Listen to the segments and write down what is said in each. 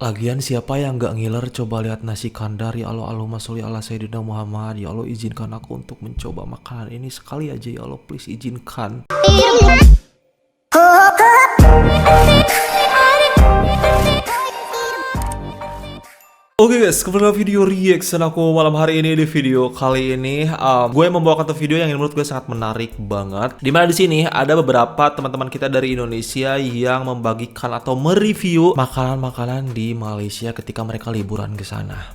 Lagian siapa yang nggak ngiler coba lihat nasi kandar. Ya Allah, Allahumma sholli ala sayyidina Muhammad. Ya Allah, izinkan aku untuk mencoba makanan ini sekali aja. Ya Allah, please izinkan. Oke guys, kembali ke video reaction aku malam hari ini. Di video kali ini gue membawakan satu video yang menurut gue sangat menarik banget. Dimana di sini ada beberapa teman-teman kita dari Indonesia yang membagikan atau mereview makanan-makanan di Malaysia ketika mereka liburan ke sana.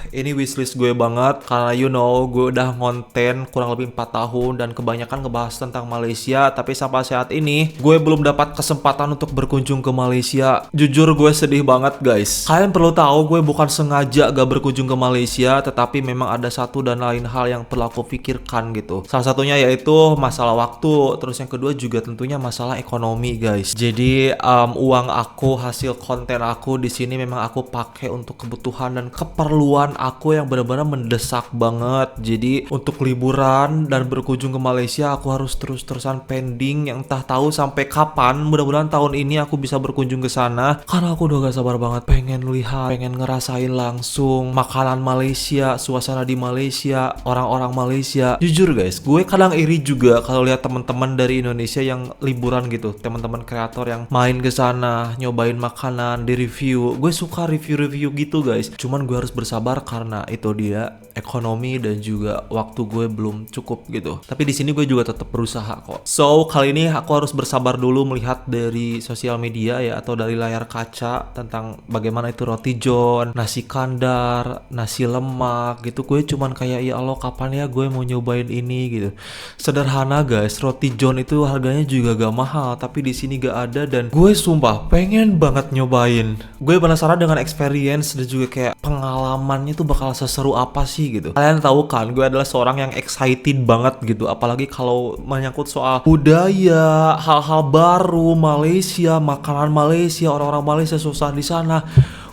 Ini wishlist gue banget karena gue udah ngonten kurang lebih 4 tahun dan kebanyakan ngebahas tentang Malaysia, tapi sampai saat ini gue belum dapat kesempatan untuk berkunjung ke Malaysia. Jujur gue sedih banget guys. Kalian perlu tahu gue bukan sengaja gak berkunjung ke Malaysia, tetapi memang ada satu dan lain hal yang perlu aku pikirkan gitu. Salah satunya yaitu masalah waktu, terus yang kedua juga tentunya masalah ekonomi guys. Jadi uang aku, hasil konten aku di sini memang aku pakai untuk kebutuhan dan keperluan aku yang benar-benar mendesak banget. Jadi untuk liburan dan berkunjung ke Malaysia aku harus terus-terusan pending yang entah tahu sampai kapan. Mudah-mudahan tahun ini aku bisa berkunjung ke sana karena aku udah gak sabar banget pengen lihat, pengen ngerasain langsung makanan Malaysia, suasana di Malaysia, orang-orang Malaysia. Jujur guys, gue kadang iri juga kalau lihat teman-teman dari Indonesia yang liburan gitu, teman-teman kreator yang main ke sana, nyobain makanan, di review. Gue suka review-review gitu guys. Cuman gue harus bersabar karena itu dia ekonomi dan juga waktu gue belum cukup gitu. Tapi di sini gue juga tetap berusaha kok. So, kali ini aku harus bersabar dulu melihat dari sosial media ya, atau dari layar kaca tentang bagaimana itu roti john, nasi kandar, nasi lemak gitu. Gue cuman kayak ya Allah kapan ya gue mau nyobain ini gitu. Sederhana guys, roti john itu harganya juga gak mahal, tapi di sini gak ada dan gue sumpah pengen banget nyobain. Gue penasaran dengan experience dan juga kayak pengalamannya tuh bakal seseru apa sih gitu. Kalian tahu kan, gue adalah seorang yang excited banget gitu, apalagi kalau menyangkut soal budaya, hal-hal baru Malaysia, makanan Malaysia, orang-orang Malaysia susah di sana.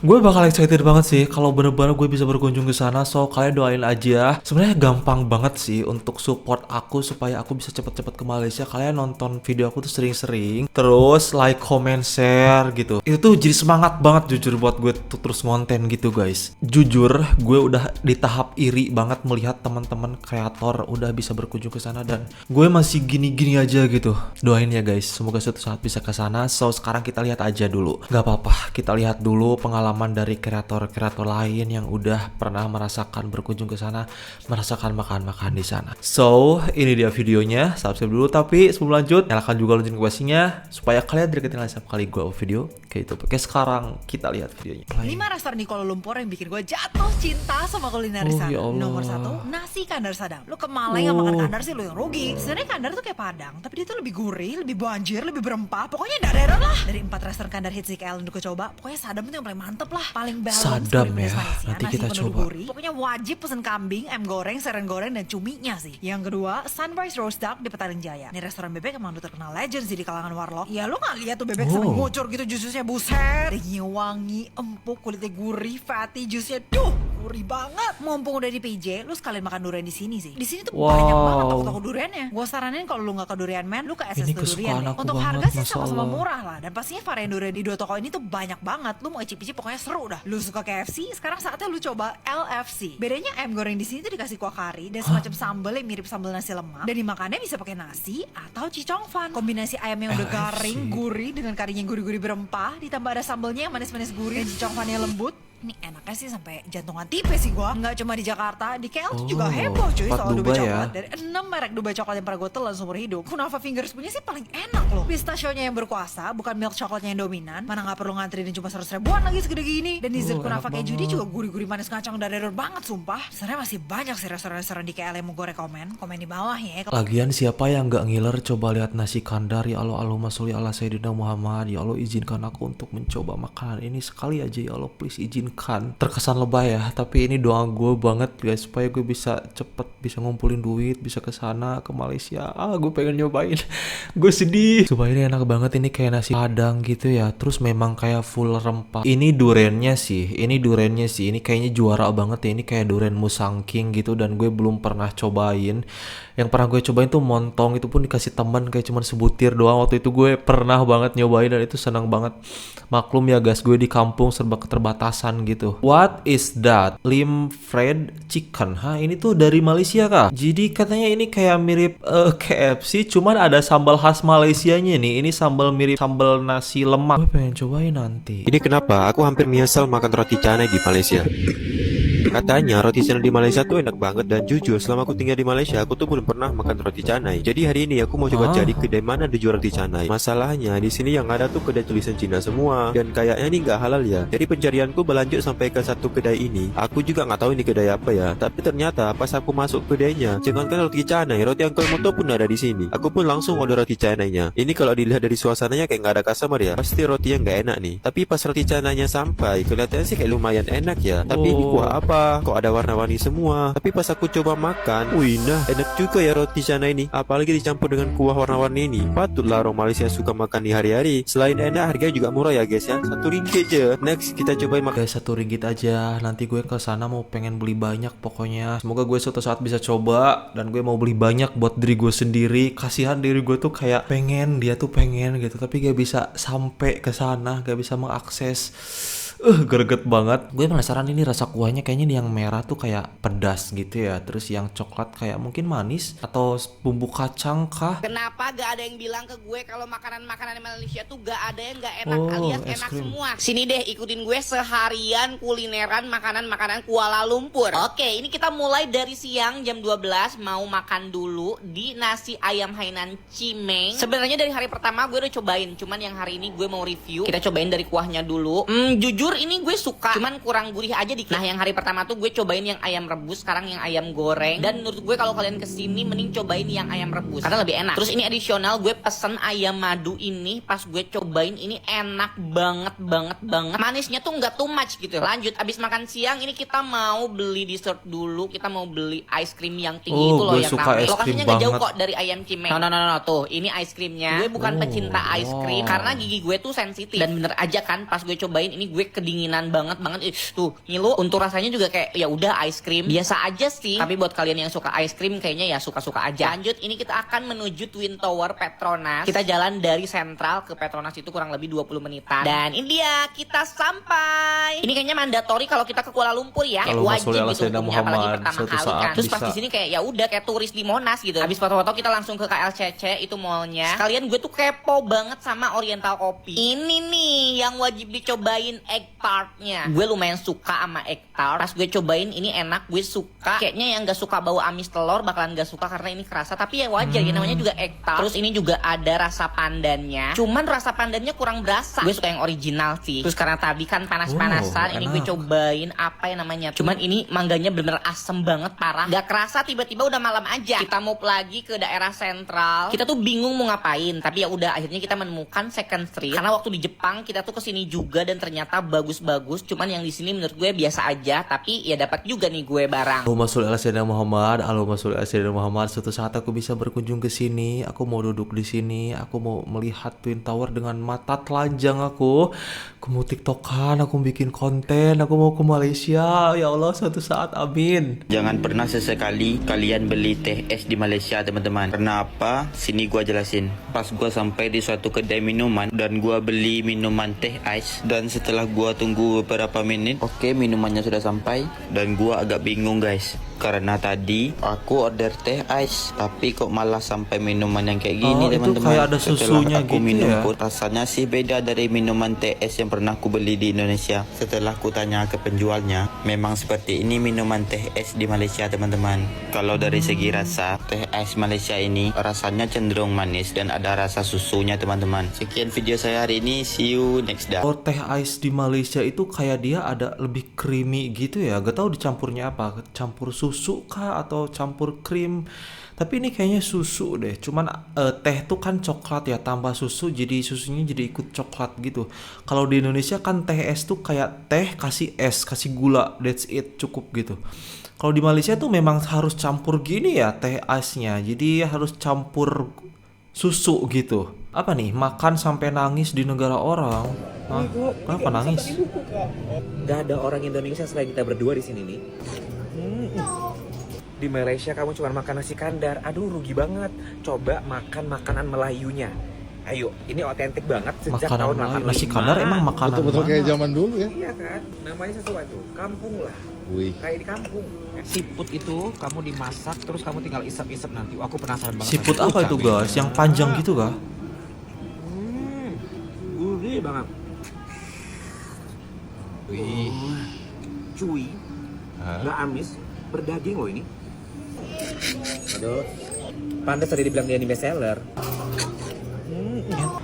Gue bakal excited banget sih kalau bener-bener gue bisa berkunjung ke sana. So kalian doain aja. Sebenarnya gampang banget sih untuk support aku supaya aku bisa cepet-cepet ke Malaysia. Kalian nonton video aku tuh sering-sering, terus like, comment, share gitu. Itu tuh jadi semangat banget jujur buat gue tuh terus ngonten gitu guys. Jujur gue udah di tahap iri banget melihat teman-teman kreator udah bisa berkunjung ke sana dan gue masih gini-gini aja gitu. Doain ya guys, semoga suatu saat bisa ke sana. So sekarang kita lihat aja dulu. Gak apa-apa, kita lihat dulu pengalaman dari kreator-kreator lain yang udah pernah merasakan berkunjung ke sana, merasakan makan-makan di sana. So, ini dia videonya. Subscribe dulu, tapi sebelum lanjut, nyalakan juga lonceng notifikasinya supaya kalian tidak ketinggalan setiap kali gue video kayak itu. Oke, sekarang kita lihat videonya. 5 restoran di Kuala Lumpur yang bikin gue jatuh cinta sama kuliner di sana. Ya Allah. Nomor 1, nasi kandar Sadam. Lu ke Malang nggak makan kandar sih lu yang rugi. Sebenarnya kandar tuh kayak Padang, tapi dia tuh lebih gurih, lebih banjir, lebih berempah. Pokoknya daerah lah. Dari 4 restoran kandar hits di KL yang gue coba, pokoknya Sadam itu yang paling mantep lah, paling balance. Sadam gurih, ya, manis-manisnya, nanti nasi kita penuh coba. gurih. Pokoknya wajib pesen kambing, ayam goreng, sereng goreng, dan cuminya sih. Yang kedua, Sunrise Roast Duck di Petaling Jaya. Ini restoran bebek emang udah terkenal legend sih di kalangan warlock. Ya lu nggak lihat tuh bebek sampai ngucur gitu jusnya, buset. Dagingnya wangi, empuk, kulitnya gurih, fatty, jusnya gurih banget. Mumpung udah di PJ, lu sekalian makan durian di sini sih. Di sini tuh banyak banget toko-toko duriannya. Gua saranin kalau lu nggak ke Durian Man, lu ke SS Ini Durian kesukaan deh. aku Untuk banget, harga sih Masya sama-sama Allah. murah lah. Dan pastinya varian durian di 2 toko ini tuh banyak banget. Lu mau icip-icip pokoknya seru dah. Lu suka KFC, sekarang saatnya lu coba LFC. Bedanya ayam goreng di sini tuh dikasih kuah kari dan semacam sambal yang mirip sambal nasi lemak. Dan dimakannya bisa pakai nasi atau cicong fan. Kombinasi ayam yang udah LFC. garing, gurih dengan karinya yang gurih-gurih berempah, ditambah ada sambalnya yang manis-manis gurih dan cicong fannya lembut. Ini enaknya sih sampai jantungan tipes sih gua. Nggak cuma di Jakarta, di KL tuh juga heboh cuy tempat soal Dubai Dubai ya. coklat. Dari 6 merek Dubai coklat yang pernah gue telan seumur hidup, Kunafa Fingers punya sih paling enak loh. Pistachionya yang berkuasa, bukan milk coklatnya yang dominan. Mana nggak perlu ngantri dan cuma 100 ribuan lagi segede gini. Dan dessert Kunafa enak keju dia banget. juga gurih-gurih manis ngacang dari banget sumpah. Sebenarnya masih banyak sih restoran-restoran di KL yang mau gue rekomen. Komen di bawah ya. Lagian siapa yang nggak ngiler coba lihat nasi kandar. Ya Allah, Allahumma sholli ala sayyidina Muhammad. Ya Allah, izinkan aku untuk mencoba makanan ini sekali aja. Ya Allah, please izinkan. menginginkan. Terkesan lebay ya, tapi ini doa gue banget guys supaya gue bisa cepet bisa ngumpulin duit, bisa ke sana ke Malaysia. Gue pengen nyobain. Gue sedih. Supaya ini enak banget, ini kayak nasi padang gitu ya. Terus memang kayak full rempah. Ini durennya sih, ini kayaknya juara banget ya. Ini kayak duren Musang King gitu dan gue belum pernah cobain. Yang pernah gue cobain tuh montong, itu pun dikasih teman kayak cuman sebutir doang. Waktu itu gue pernah banget nyobain dan itu senang banget. Maklum ya guys, gue di kampung serba keterbatasan gitu. What is that? Lim fried chicken. Ini tuh dari Malaysia kah? Jadi katanya ini kayak mirip KFC, cuman ada sambal khas Malaysianya nih. Ini sambal mirip sambal nasi lemak. Gue pengen cobain nanti. Ini kenapa aku hampir menyesal makan roti canai di Malaysia. Katanya roti canai di Malaysia tuh enak banget, dan jujur selama aku tinggal di Malaysia aku tuh belum pernah makan roti canai. Jadi hari ini aku mau coba cari kedai mana ada jual roti canai. Masalahnya di sini yang ada tuh kedai tulisan Cina semua dan kayaknya ini nggak halal ya. Jadi pencarianku berlanjut sampai ke satu kedai ini. Aku juga nggak tahu ini kedai apa ya. Tapi ternyata pas aku masuk kedainya, jangankan roti canai, roti angkol moto pun ada di sini. Aku pun langsung order roti canainya. Ini kalau dilihat dari suasananya kayak nggak ada customer ya. Pasti rotinya nggak enak nih. Tapi pas roti canainya sampai, kelihatannya sih kayak lumayan enak ya. Tapi ini kuah apa? Kok ada warna-warni semua. Tapi pas aku coba makan, wih nah enak juga ya roti canai ini. Apalagi dicampur dengan kuah warna-warni ini. Patutlah orang Malaysia suka makan di hari-hari. Selain enak, harganya juga murah ya guys ya. RM1 aja. Next kita cobain makan. Guys, RM1 aja. Nanti gue ke sana mau pengen beli banyak pokoknya. Semoga gue suatu saat bisa coba dan gue mau beli banyak buat diri gue sendiri. Kasihan diri gue tuh kayak pengen, dia tuh pengen gitu, tapi gak bisa sampai ke sana, gak bisa mengakses. Greget banget. Gue penasaran ini rasa kuahnya, kayaknya yang merah tuh kayak pedas gitu ya. Terus yang coklat kayak mungkin manis atau bumbu kacang kah? Kenapa gak ada yang bilang ke gue kalau makanan-makanan Malaysia tuh gak ada yang gak enak, Oh, alias es enak krim. semua. Sini deh ikutin gue seharian kulineran makanan-makanan Kuala Lumpur. Oke, ini kita mulai dari siang jam 12 mau makan dulu di nasi ayam Hainan Cimeng. Sebenarnya dari hari pertama gue udah cobain, cuman yang hari ini gue mau review. Kita cobain dari kuahnya dulu. Jujur ini gue suka, cuman kurang gurih aja dikit. Nah, yang hari pertama tuh gue cobain yang ayam rebus, sekarang yang ayam goreng. Dan menurut gue kalau kalian kesini mending cobain yang ayam rebus karena lebih enak. Terus ini additional gue pesen ayam madu ini. Pas gue cobain ini enak banget. Manisnya tuh nggak too much gitu. Lanjut, abis makan siang ini kita mau beli dessert dulu. Kita mau beli ice cream yang tinggi itu loh, gue yang suka rame. es krim Lokasinya nggak jauh banget. kok dari ayam Cimeng. No, tuh ini ice creamnya. Gue bukan pecinta ice cream karena gigi gue tuh sensitif. Dan bener aja kan pas gue cobain ini gue kedinginan banget. Tuh ngilu. Untuk rasanya juga kayak ya udah ice cream biasa aja sih. Tapi buat kalian yang suka ice cream kayaknya ya suka-suka aja. Lanjut, ini kita akan menuju Twin Tower Petronas. Kita jalan dari Sentral ke Petronas itu kurang lebih 20 menitan. Dan ini dia, kita sampai. Ini kayaknya mandatori kalau kita ke Kuala Lumpur ya. Kalau Wajib Rasulullah gitu Sayyidina hukumnya, apalagi Muhammad pertama suatu kali saat kan. Terus pas bisa. di sini kayak ya udah kayak turis di Monas gitu. Habis foto-foto kita langsung ke KLCC itu mallnya. Sekalian gue tuh kepo banget sama Oriental Coffee. Ini nih yang wajib dicobain, egg tartnya. Gue lumayan suka sama egg tart. Pas gue cobain ini enak, gue suka. Kayaknya yang gak suka bau amis telur bakalan gak suka karena ini kerasa. Tapi ya wajar ya, namanya juga egg tart. Terus ini juga ada rasa pandannya. Cuman rasa pandannya kurang berasa. Gue suka yang original sih. Terus karena tadi kan panas-panasan, ini gue enak. cobain apa yang namanya. Cuman ini mangganya bener-bener asem banget, parah. Gak kerasa tiba-tiba udah malam aja. Kita mau lagi ke daerah sentral. Kita tuh bingung mau ngapain. Tapi ya udah akhirnya kita menemukan Second Street. Karena waktu di Jepang kita tuh kesini juga dan ternyata bagus-bagus. Cuman yang di sini menurut gue biasa aja. Tapi ya dapat juga nih gue barang. Allahumma sholli ala sayyidina Muhammad. Allahumma sholli ala sayyidina Muhammad. Suatu saat aku bisa berkunjung ke sini. Aku mau duduk di sini. Aku mau melihat Twin Tower dengan mata telanjang aku. Aku mau tiktokan, aku mau bikin konten, aku mau ke Malaysia. Ya Allah, suatu saat, amin. Jangan pernah sesekali kalian beli teh es di Malaysia teman-teman. Karena apa? Sini gua jelasin. Pas gua sampai di suatu kedai minuman dan gua beli minuman teh ais, dan setelah gua tunggu beberapa menit, oke, minumannya sudah sampai dan gua agak bingung guys. Karena tadi aku order teh ais, tapi kok malah sampai minuman yang kayak gini itu teman-teman. kayak ada Setelah susunya aku gitu minum ya. pun rasanya sih beda dari minuman teh es yang pernah aku beli di Indonesia. Setelah aku tanya ke penjualnya, memang seperti ini minuman teh es di Malaysia teman-teman. Kalau dari segi rasa, teh es Malaysia ini rasanya cenderung manis dan ada rasa susunya teman-teman. Sekian video saya hari ini, see you next day. Kalau teh ice di Malaysia itu kayak dia ada lebih creamy gitu ya. Gak tahu dicampurnya apa, campur susu susu kah atau campur krim. Tapi ini kayaknya susu deh. Cuman teh tuh kan coklat ya, tambah susu jadi susunya jadi ikut coklat gitu. Kalau di Indonesia kan teh es tuh kayak teh kasih es, kasih gula, that's it, cukup gitu. Kalau di Malaysia tuh memang harus campur gini ya teh esnya. Jadi harus campur susu gitu. Apa nih? Makan sampai nangis di negara orang. Hah? Kenapa nangis? Gak ada orang Indonesia selain kita berdua di sini nih. Di Malaysia kamu cuma makan nasi kandar. Aduh rugi banget. Coba makan makanan Melayunya. Ayo, ini otentik banget sejak Makanan tahun Melayu. 85. Nasi kandar emang makanan Betul-betul kayak mana? zaman dulu ya. Iya kan? Namanya sesuatu. Kampung lah. Wih. Kayak di kampung. Siput itu kamu dimasak terus kamu tinggal isap-isap nanti. Wah, aku penasaran banget. Siput apa itu guys? Yang panjang gitu kah? Gurih banget. Wih. Cuy. Nggak amis. Berdaging loh ini. Aduh. Pantas tadi dibilang dia ini best seller.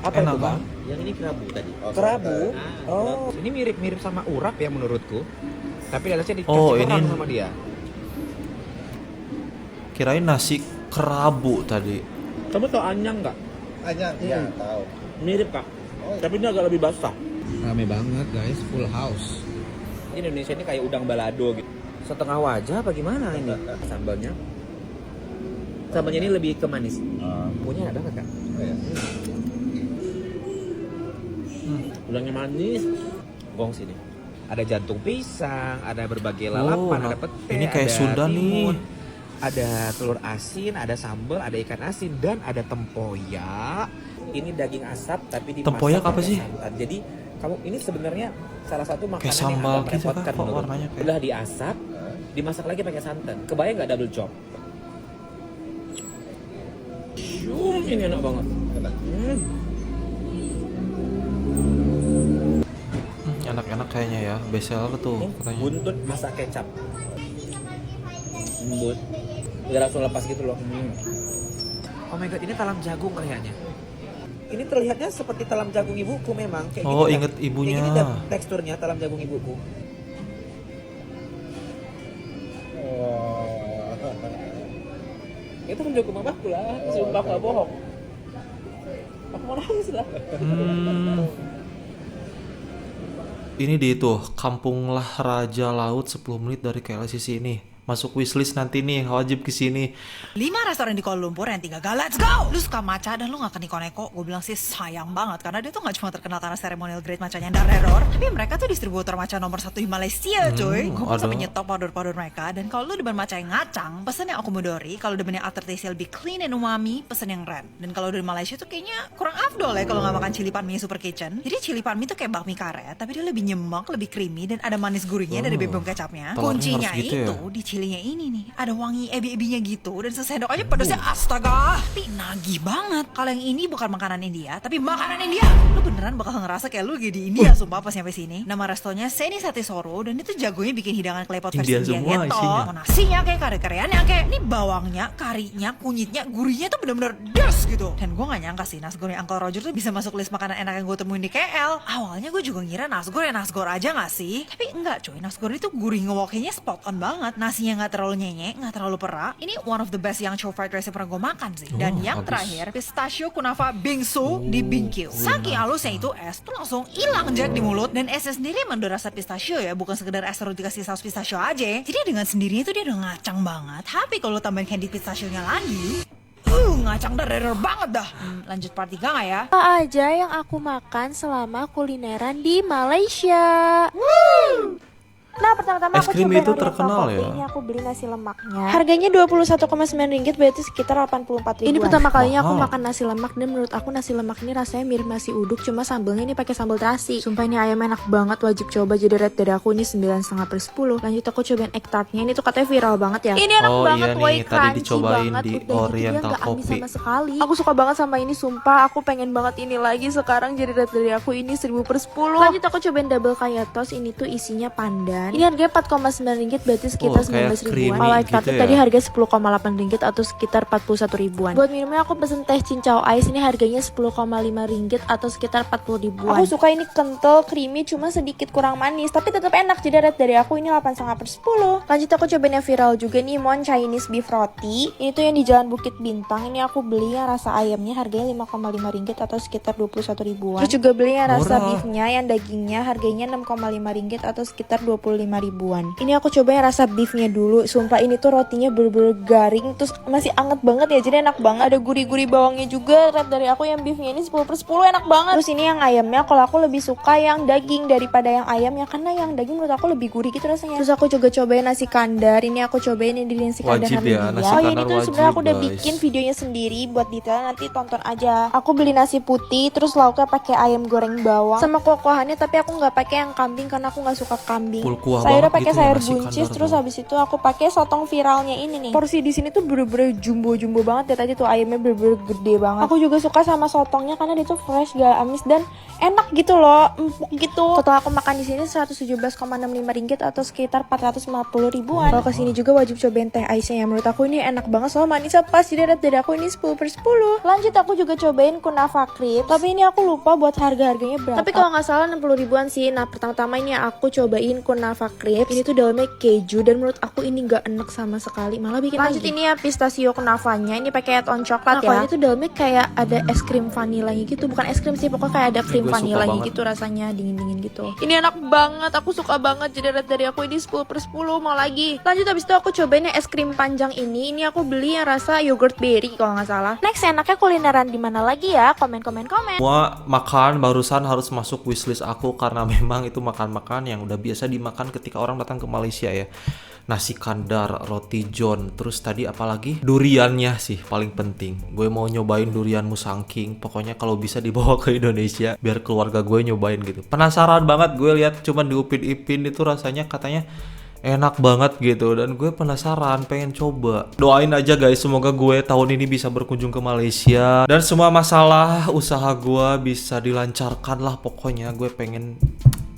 Apa Enak itu bang? kan? Yang ini kerabu tadi. Kerabu? Oh, ini mirip-mirip sama urap ya menurutku. Tapi dalamnya dikasih Oh, orang ini- sama dia. Kirain nasi kerabu tadi. Kamu tau anyang nggak? Anyang, ya tahu. Mirip kak. Tapi ini agak lebih basah. Rame banget guys, full house. Di Indonesia ini kayak udang balado gitu. Setengah wajah apa gimana ini sambalnya? Sambalnya ini lebih ke manis. Punya ada nggak kak? Ya. Udangnya manis. Gong sini. Ada jantung pisang, ada berbagai lalapan, nah, ada pete, ini kayak ada Sunda nih. timun, ada telur asin, ada sambal, ada ikan asin, dan ada tempoyak. Ini daging asap tapi dimasak Tempoyak apa pakai sih? santan. Jadi kamu ini sebenarnya salah satu makanan Kayak yang sambal agak gitu kah? merepotkan Kok menurutku. warnanya kayak- Udah diasap, dimasak lagi pakai santan. Kebayang nggak double job? Ini enak banget. Enak-enak kayaknya ya. Bestseller tuh katanya. Buntut masak kecap. Lembut. Udah langsung lepas gitu loh. Oh my god, ini talam jagung kayaknya. Ini terlihatnya seperti talam jagung ibuku memang. Kayak Oh, gitu dah. inget ibunya. Kayak gini dah teksturnya talam jagung ibuku. Itu talam jagung mamaku lah. Sumpah gak bohong. Aku mau nangis lah. Ini di itu Kampunglah Raja Laut 10 menit dari KLCC ini. Masuk wishlist nanti nih, wajib kesini. 5 restoran di Kuala Lumpur yang 3 gagal, let's go! Lu suka matcha dan lu gak ke neko-neko, gue bilang sih sayang banget. Karena dia tuh gak cuma terkenal karena ceremonial grade matchanya dan Redor, tapi mereka tuh distributor matcha nomor 1 di Malaysia coy. Gue pun ada. sampai nyetok powder-powder mereka. Dan kalau lu demen matcha yang ngacang, pesen yang akomodori. Kalau demen yang aftertaste lebih clean and umami, pesen yang red. Dan kalau dari Malaysia tuh kayaknya kurang afdol ya kalau gak makan cili pan mie super kitchen. Jadi cili pan mie tuh kayak bakmi karet, tapi dia lebih nyemek, lebih creamy, dan ada manis gurihnya dari bebek kecapnya. telurnya Kuncinya harus gitu ya? itu di cilinya ini nih, ada wangi ebi-ebinya gitu, dan sesendok aja pedasnya astaga, tapi nagih banget. Kalau yang ini bukan makanan India, tapi makanan India. Lu beneran bakal ngerasa kayak lu lagi di India sumpah pas nyampe sini. Nama restonya Seni Sate Soro, dan itu jagonya bikin hidangan klepot versi India India semua gitu. isinya. Mau nasinya kayak kare-kareannya kayak ini bawangnya, karinya, kunyitnya, gurihnya tuh bener-bener des gitu. Dan gue gak nyangka sih nasgor yang Uncle Roger tuh bisa masuk list makanan enak yang gue temuin di KL. Awalnya gue juga ngira nasgor ya nasgor aja gak sih? Tapi enggak coy, nasgor itu gurih ngewoknya spot on banget. Nasinya gak terlalu nyenyek, gak terlalu perak. Ini one of the best yang chow fried rice yang pernah gue makan sih. Dan yang habis. terakhir, pistachio kunafa bingsu di Bingkyu. Saking halusnya itu es tuh langsung hilang Jack di mulut. Dan esnya sendiri emang udah rasa pistachio ya, bukan sekedar es terus dikasih saus pistachio aja. Jadi dengan sendirinya tuh dia udah ngacang banget. Tapi kalau tambahin candy pistachio-nya lagi, ngacang dar banget dah. Lanjut part 3 gak ya? Apa aja yang aku makan selama kulineran di Malaysia? Nah, pertama-tama Es aku krim cobain itu Oriental terkenal Coffee. ya? Ini aku beli nasi lemaknya. Harganya Rp21,9, berarti sekitar 84 ribuan. Ini pertama kalinya aku Mahal. makan nasi lemak, dan menurut aku nasi lemak ini rasanya mirip nasi uduk, cuma sambelnya ini pakai sambal terasi. Sumpah ini ayam enak banget, wajib coba. Jadi rate dari aku ini 9,5/10. Lanjut aku cobain egg tartnya, ini tuh katanya viral banget ya. Ini enak Oh, banget, iya woy, nih, tadi crunchy dicobain banget. di Udah gitu dia Oriental nggak amis Coffee. sama sekali. Aku suka banget sama ini, sumpah. Aku pengen banget ini lagi sekarang. Jadi rate dari aku ini 1000/10. Lanjut aku cobain double kaya toast. Ini tuh isinya pandan. Ini harganya Harganya 4,9 ringgit berarti sekitar kayak 19 ribuan. creamy Kalau gitu Ektarnya ya. tadi harga 10,8 ringgit atau sekitar 41 ribuan. Buat minumnya aku pesen teh cincau ice, ini harganya 10,5 ringgit atau sekitar 40 ribuan. Aku suka ini kental, creamy, cuma sedikit kurang manis tapi tetap enak. Jadi rate dari aku ini 8,5/10. Lanjut aku cobain yang viral juga nih, Mon Chinese beef roti. Ini tuh yang di Jalan Bukit Bintang. Ini aku beli yang rasa ayamnya harganya 5,5 ringgit atau sekitar 21 ribuan. Terus juga beli yang rasa Murah. beefnya, yang dagingnya harganya 6,5 ringgit atau sekitar 25 ribuan. Ini aku coba yang rasa beefnya dulu. Sumpah ini tuh rotinya bener-bener garing, terus masih anget banget ya, jadi enak banget. Ada gurih-gurih bawangnya juga. Rate dari aku yang beefnya ini 10/10, enak banget. Terus ini yang ayamnya, kalau aku lebih suka yang daging daripada yang ayamnya, karena yang daging menurut aku lebih gurih gitu rasanya. Terus aku juga cobain nasi kandar. Ini aku cobain yang di nasi kandar Wajib ya, nasi Oh ini kandar tuh sebenarnya aku wajib, udah guys. bikin videonya sendiri, buat detail nanti tonton aja. Aku beli nasi putih, terus lauknya pakai ayam goreng bawang sama kuah-kuahannya, tapi aku nggak pakai yang kambing karena aku nggak suka kambing. Full kuah Sayurnya banget pakai gitu ya, sayur nasi buncis, kandar terus tuh. habis itu aku pakai sotong viralnya ini nih. Porsi di sini tuh bener-bener jumbo-jumbo banget ya, tadi tuh ayamnya bener-bener gede banget. Aku juga suka sama sotongnya karena dia tuh fresh, gak amis dan enak gitu loh, empuk gitu. Total aku makan di sini 117,65 ringgit atau sekitar 450 ribuan. Kalau kesini juga wajib cobain teh ice-nya ya. Menurut aku ini enak banget, soalnya manisnya pas. Jadi rate dari aku ini 10/10. Lanjut aku juga cobain kunafa crepes, tapi ini aku lupa buat harga-harganya berapa. Tapi kalau nggak salah 60 ribuan sih. Nah pertama-tama ini aku cobain kunafa crepes. Ini tuh dalamnya keju dan menurut aku ini nggak enak sama sekali, malah bikin lanjut lagi. Ini ya pistachio kunafanya, ini pakai add-on coklat ya. Ini tuh dalamnya kayak ada es krim vanilanya gitu, bukan es krim sih, pokoknya kayak ada krim Gue suka vanilanya banget. gitu, rasanya dingin-dingin gitu. Ini enak banget, aku suka banget. Jadi rate dari aku ini 10/10, mau lagi. Lanjut habis itu aku cobain yang es krim panjang ini. Ini aku beli yang rasa yogurt berry kalau nggak salah. Next, enaknya kulineran di mana lagi ya? Komen. Semua makan barusan harus masuk wishlist aku karena memang itu makan-makan yang udah biasa dimakan ketika orang datang ke Malaysia ya. Nasi kandar, roti john, terus tadi apalagi? Duriannya sih paling penting. Gue mau nyobain durian musangking. Pokoknya kalau bisa dibawa ke Indonesia biar keluarga gue nyobain gitu. Penasaran banget, gue lihat cuman di Upin Ipin itu rasanya katanya enak banget gitu, dan gue penasaran pengen coba. Doain aja guys, semoga gue tahun ini bisa berkunjung ke Malaysia dan semua masalah usaha gue bisa dilancarkan lah. Pokoknya gue pengen,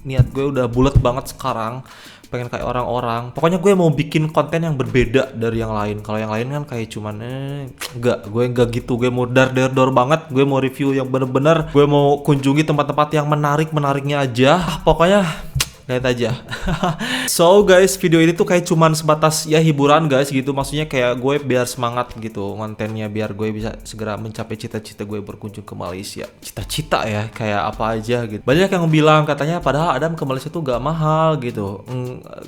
niat gue udah bulat banget sekarang, pengen kayak orang-orang. Pokoknya gue mau bikin konten yang berbeda dari yang lain. Kalau yang lain kan kayak cuman gue enggak gitu. Gue mau dar banget. Gue mau review yang bener-bener. Gue mau kunjungi tempat-tempat yang menariknya aja. Pokoknya lihat aja. So guys, video ini tuh kayak cuman sebatas ya hiburan guys gitu. Maksudnya kayak gue biar semangat gitu kontennya, biar gue bisa segera mencapai cita-cita gue berkunjung ke Malaysia. Cita-cita ya, kayak apa aja gitu. Banyak yang bilang katanya padahal Adam ke Malaysia tuh gak mahal gitu,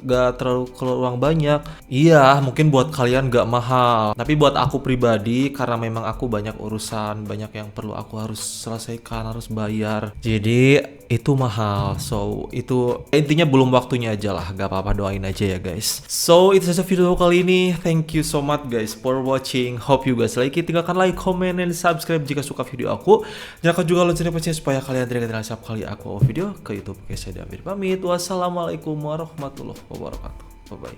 gak terlalu keluar uang banyak. Iya, mungkin buat kalian gak mahal, tapi buat aku pribadi karena memang aku banyak urusan, banyak yang perlu aku harus selesaikan, harus bayar. Jadi itu mahal. So itu intinya belum waktunya aja lah, gak apa-apa, doain aja ya guys. So itu saja video kali ini. Thank you so much guys for watching. Hope you guys like it. Tinggalkan like, comment, dan subscribe jika suka video aku. Nyalakan juga loncengnya supaya kalian tidak ketinggalan setiap kali aku upload video ke YouTube. Oke, saya Damir pamit. Wassalamualaikum warahmatullahi wabarakatuh. Bye bye.